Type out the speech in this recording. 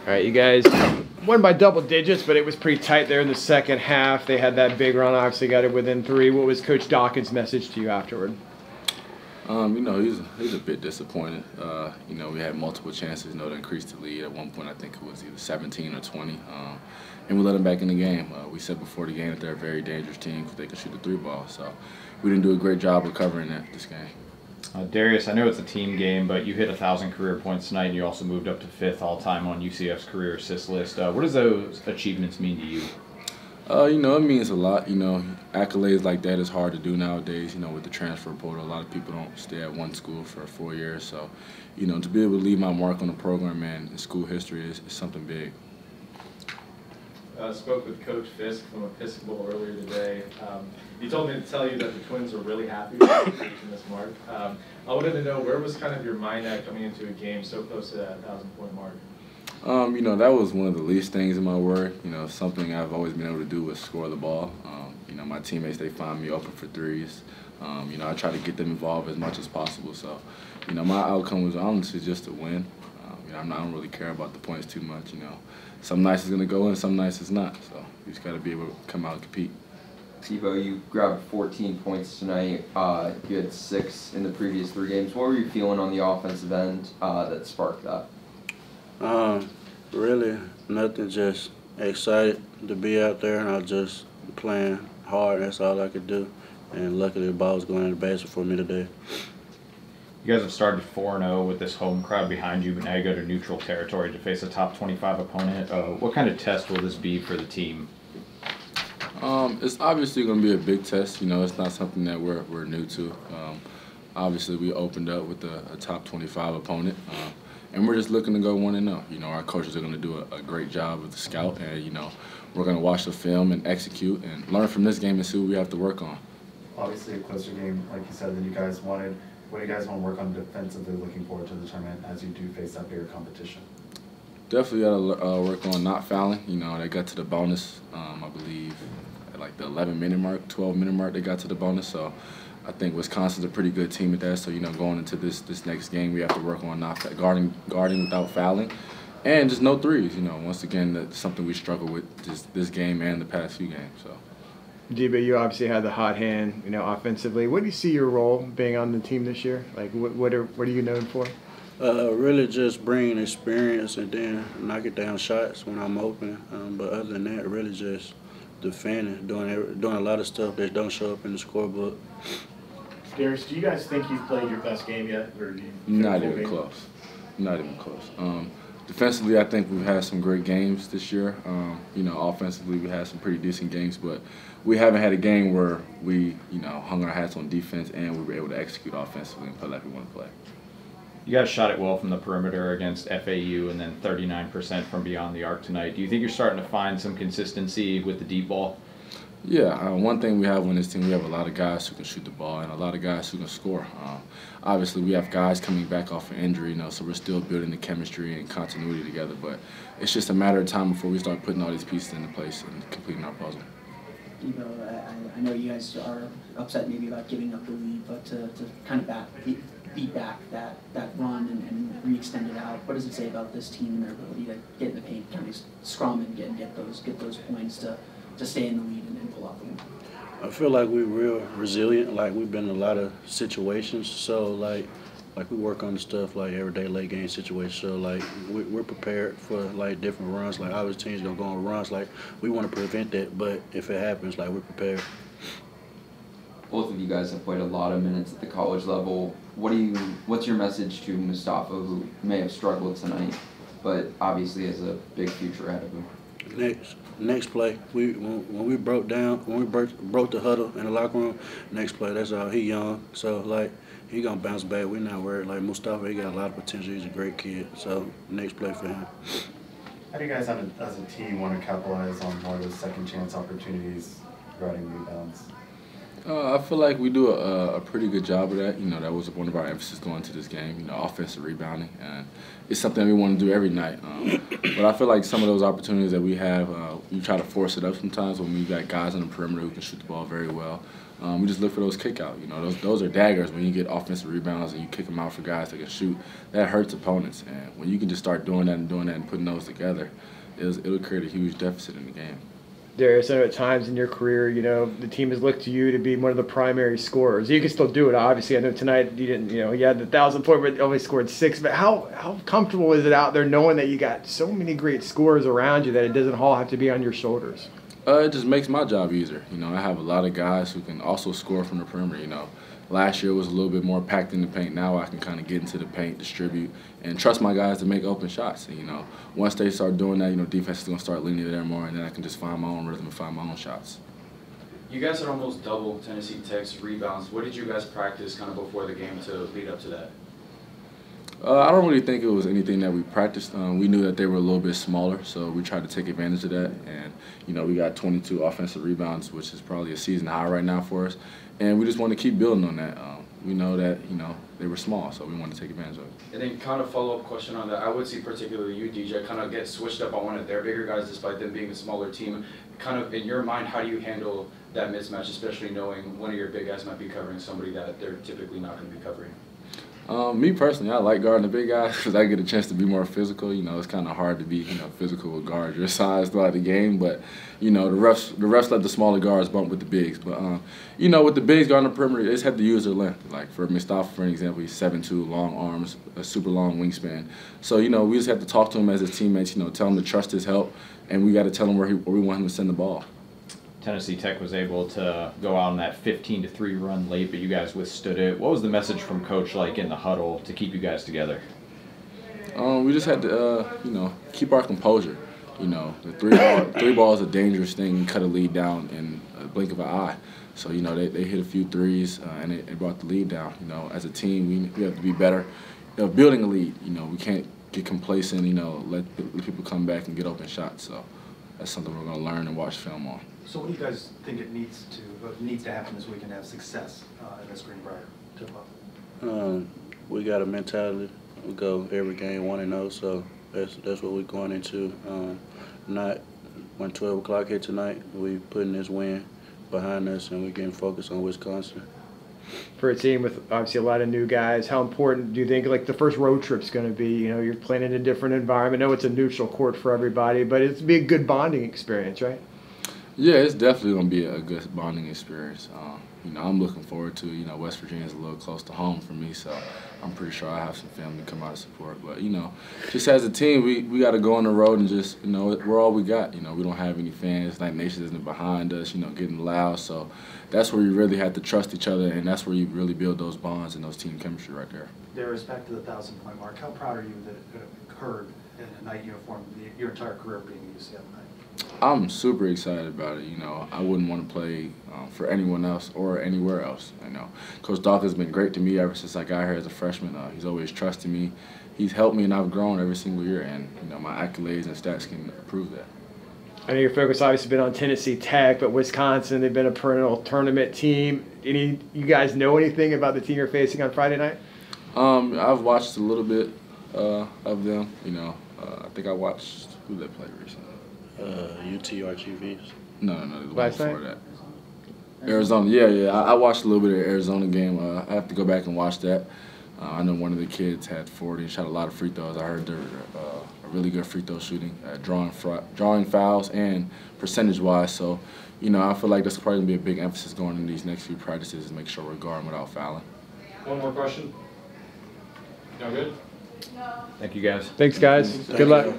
All right, you guys won by double digits, but it was pretty tight there in the second half. They had that big run, obviously got it within 3. What was Coach Dawkins' message to you afterward? He's a bit disappointed. We had multiple chances, to increase the lead. At one point, I think it was either 17 or 20, and we let them back in the game. We said before the game that they're a very dangerous team because they can shoot the 3-ball. So we didn't do a great job of covering this game. Darius, I know it's a team game, but you hit 1,000 career points tonight, and you also moved up to 5th all-time on UCF's career assist list. What does those achievements mean to you? It means a lot. Accolades like that is hard to do nowadays, with the transfer portal. A lot of people don't stay at one school for 4 years. So, to be able to leave my mark on the program and in school history is something big. Spoke with Coach Fisk from Episcopal earlier today. He told me to tell you that the Twins are really happy with reaching this mark. I wanted to know, where was kind of your mind at coming into a game so close to that 1,000-point mark? That was one of the least things in my work. Something I've always been able to do was score the ball. My teammates, they find me open for threes. I try to get them involved as much as possible. So, my outcome was honestly just to win. I don't really care about the points too much. Some nights it's going to go in, some nights it's not. So you just got to be able to come out and compete. Deebo, you grabbed 14 points tonight. You had 6 in the previous 3 games. What were you feeling on the offensive end that sparked that? Really nothing, just excited to be out there, and I was just playing hard. That's all I could do, and luckily the ball was going in the basket for me today. You guys have started 4-0 with this home crowd behind you, but now you go to neutral territory to face a top 25 opponent. What kind of test will this be for the team? It's obviously going to be a big test. It's not something that we're new to. Obviously, we opened up with a top 25 opponent, and we're just looking to go 1-0. Our coaches are going to do a great job of the scout, and we're going to watch the film and execute and learn from this game and see what we have to work on. Obviously, a closer game, like you said, than you guys wanted. What do you guys want to work on defensively looking forward to the tournament as you do face that bigger competition? Definitely got to work on not fouling. They got to the bonus, I believe, at like the 11-minute mark, 12-minute mark, they got to the bonus. So I think Wisconsin's a pretty good team at that. So, going into this next game, we have to work on not guarding without fouling. And just no threes. Once again, that's something we struggle with this game and the past few games. So. Deebo, you obviously had the hot hand, offensively. What do you see your role being on the team this year? Like, what are you known for? Really just bringing experience and then knocking down shots when I'm open. But other than that, really just defending, doing a lot of stuff that don't show up in the scorebook. Darius, do you guys think you've played your best game yet? Or do you Not even close. Not even close. Defensively, I think we've had some great games this year. Offensively, we had some pretty decent games, but we haven't had a game where we, hung our hats on defense and we were able to execute offensively and play like we want to play. You guys shot it well from the perimeter against FAU and then 39% from beyond the arc tonight. Do you think you're starting to find some consistency with the deep ball? Yeah, one thing we have on this team, we have a lot of guys who can shoot the ball and a lot of guys who can score. Obviously, we have guys coming back off of injury, so we're still building the chemistry and continuity together. But it's just a matter of time before we start putting all these pieces into place and completing our puzzle. I know you guys are upset maybe about giving up the lead, but to kind of beat back that run and re-extend it out, what does it say about this team and their ability to get in the paint, kind of scrum and get those points to stay in the lead and pull out the win? I feel like we're real resilient. Like, we've been in a lot of situations, so like we work on the stuff like everyday late game situations. So like we're prepared for like different runs. Like, obviously teams don't go on runs. Like, we want to prevent that, but if it happens, like, we're prepared. Both of you guys have played a lot of minutes at the college level. What's your message to Mustafa, who may have struggled tonight, but obviously has a big future ahead of him? Next play, when we broke the huddle in the locker room, next play, that's all. He young, so like he gonna bounce back. We're not worried. Like, Mustafa, he got a lot of potential. He's a great kid. So next play for him. How do you guys as a team want to capitalize on more of those second chance opportunities regarding rebounds? I feel like we do a pretty good job of that. That was one of our emphasis going into this game, offensive rebounding. And it's something we want to do every night. But I feel like some of those opportunities that we have, you try to force it up sometimes when we got guys on the perimeter who can shoot the ball very well. we just look for those kick out. You know, those are daggers when you get offensive rebounds and you kick them out for guys that can shoot. That hurts opponents. And when you can just start doing that and putting those together, it'll create a huge deficit in the game. Darius, I know at times in your career, you know, the team has looked to you to be one of the primary scorers. You can still do it, obviously. I know tonight you didn't, you know, you had the 1,000-point, but only scored 6. But how comfortable is it out there knowing that you got so many great scorers around you that it doesn't all have to be on your shoulders? It just makes my job easier. You know, I have a lot of guys who can also score from the perimeter, you know. Last year was a little bit more packed in the paint. Now I can kind of get into the paint, distribute, and trust my guys to make open shots. And, you know, once they start doing that, you know, defense is going to start leaning there more, and then I can just find my own rhythm and find my own shots. You guys had almost double Tennessee Tech's rebounds. What did you guys practice kind of before the game to lead up to that? I don't really think it was anything that we practiced. We knew that they were a little bit smaller, so we tried to take advantage of that. And, you know, we got 22 offensive rebounds, which is probably a season high right now for us. And we just want to keep building on that. We know that, you know, they were small, so we wanted to take advantage of it. And then kind of follow-up question on that. I would see particularly you, DJ, kind of get switched up on one of their bigger guys despite them being a smaller team. Kind of in your mind, how do you handle that mismatch, especially knowing one of your big guys might be covering somebody that they're typically not going to be covering? Me personally, I like guarding the big guys because I get a chance to be more physical. You know, it's kind of hard to be, you know, physical with guards your size throughout the game. But, you know, the refs let the smaller guards bump with the bigs. But, you know, with the bigs guarding the perimeter, they just have to use their length. Like for Mustafa, for an example, he's 7'2", long arms, a super long wingspan. So, you know, we just have to talk to him as his teammates, you know, tell him to trust his help, and we got to tell him where we want him to send the ball. Tennessee Tech was able to go out on that 15-3 run late, but you guys withstood it. What was the message from Coach like in the huddle to keep you guys together? We just had to, you know, keep our composure. You know, the three ball is a dangerous thing. You cut a lead down in a blink of an eye. So, you know, they hit a few threes, and it brought the lead down. You know, as a team, we have to be better. You know, building a lead, you know, we can't get complacent, you know, let people come back and get open shots. So that's something we're going to learn and watch film on. So what do you guys think it needs to happen this weekend to have success in this Greenbrier tip-off? We got a mentality. We go every game 1-0, so that's what we're going into. Not when 12 o'clock hit tonight, we putting this win behind us and we're getting focused on Wisconsin. For a team with obviously a lot of new guys, how important do you think like the first road trip's going to be? You know, you're playing in a different environment. I know it's a neutral court for everybody, but it's be a good bonding experience, right? Yeah, it's definitely going to be a good bonding experience. You know, I'm looking forward to, you know, West Virginia's a little close to home for me, so I'm pretty sure I have some family come out to support. But, you know, just as a team, we got to go on the road and just, you know, we're all we got. You know, we don't have any fans. Night Nation isn't behind us, you know, getting loud. So that's where you really have to trust each other, and that's where you really build those bonds and those team chemistry right there. Darius, back to the 1,000-point mark. How proud are you that it occurred in a night uniform your entire career being a UCF night? I'm super excited about it. You know, I wouldn't want to play for anyone else or anywhere else. You know, Coach Dawkins has been great to me ever since I got here as a freshman. He's always trusted me. He's helped me, and I've grown every single year. And you know, my accolades and stats can prove that. I know your focus obviously been on Tennessee Tech, but Wisconsin, they've been a perennial tournament team. You guys know anything about the team you're facing on Friday night? I've watched a little bit of them. You know, I think I watched who they played recently. UTRGVs. No, the one before that. Arizona, yeah. I watched a little bit of the Arizona game. I have to go back and watch that. I know one of the kids had 40 and shot a lot of free throws. I heard they're a really good free throw shooting, drawing fouls and percentage-wise. So, you know, I feel like that's probably going to be a big emphasis going in these next few practices to make sure we're guarding without fouling. One more question? No good? Thank you, guys. Thanks, guys. Good luck.